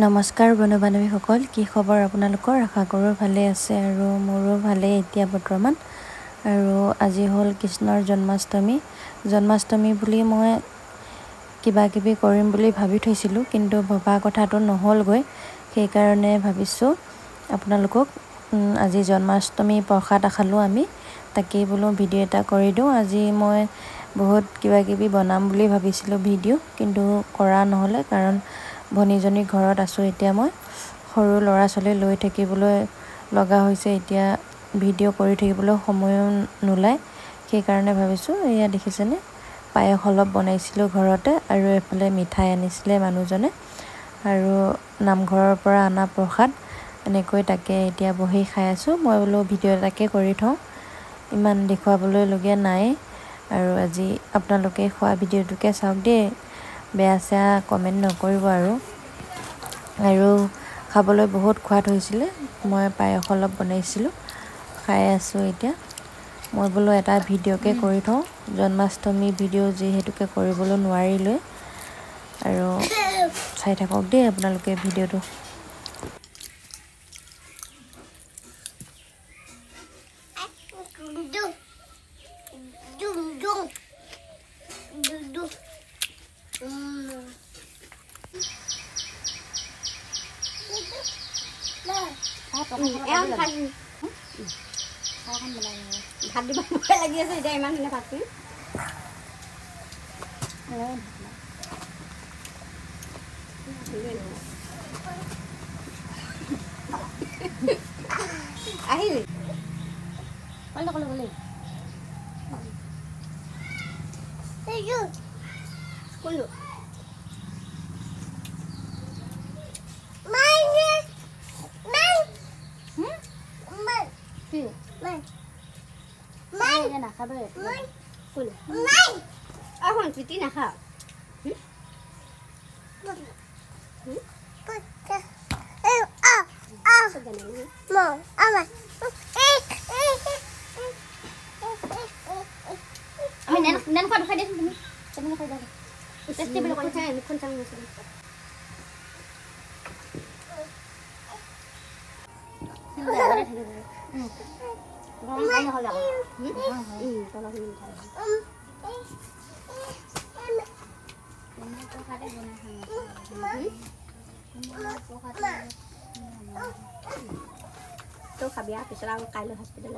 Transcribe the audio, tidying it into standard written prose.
নমস্কাৰ বন্ধু বান্ধৱীসকল, কি খবৰ আপোনালোকৰ? আশা কৰোঁ ভালে আছে আৰু মোৰো ভালেই এতিয়া বৰ্তমান। আৰু আজি হ'ল কৃষ্ণৰ জন্মাষ্টমী বুলি মই কিবা কিবি কৰিম বুলি ভাবি থৈছিলোঁ, কিন্তু ভবা কথাটো নহ'লগৈ। সেইকাৰণে ভাবিছোঁ আপোনালোকক আজি জন্মাষ্টমী প্ৰসাদ খালোঁ আমি, তাকেই বোলো ভিডিঅ' এটা কৰি দিওঁ। আজি মই বহুত কিবা কিবি বনাম বুলি ভাবিছিলোঁ ভিডিঅ', কিন্তু কৰা নহ'লে, কাৰণ ভনীজনীৰ ঘৰত আছোঁ এতিয়া। মই সৰু ল'ৰা ছোৱালী লৈ থাকিবলৈ লগা হৈছে, এতিয়া ভিডিঅ' কৰি থাকিবলৈ সময়ো নোলায়। সেইকাৰণে ভাবিছোঁ, এয়া দেখিছেনে, পায়স অলপ বনাইছিলোঁ ঘৰতে, আৰু এফালে মিঠাই আনিছিলে মানুহজনে, আৰু নামঘৰৰ পৰা অনা প্ৰসাদ এনেকৈ, তাকে এতিয়া বহি খাই আছোঁ। মই বোলো ভিডিঅ' এটাকে কৰি থওঁ, ইমান দেখুৱাবলৈলগীয়া নাই। আৰু আজি আপোনালোকে খোৱা ভিডিঅ'টোকে চাওক দেই, বেয়া চেয়া কমেণ্ট নকৰিব। আৰু খাবলৈ বহুত সোৱাদ হৈছিলে। মই পায়স অলপ বনাইছিলোঁ, খাই আছোঁ এতিয়া। মই বোলো এটা ভিডিঅ'কে কৰি থওঁ, জন্মাষ্টমী ভিডিঅ' যিহেতুকে কৰিবলৈ নোৱাৰিলোৱে। আৰু চাই থাকক দেই আপোনালোকে ভিডিঅ'টো। ভাত দিব লাগি আছে এতিয়া, ইমান ধুনীয়া ভাত আহিলি কোনটো এখন পিটি নাখা নেন খোৱা খাই দিয়াচোন তুমি, তেনেকৈ খাই দিয়া টেষ্টি বুলি কৈছে। মুখখন চাং গৈছে তো খাবি, পিছত আৰু কাইলৈ হস্পিটেল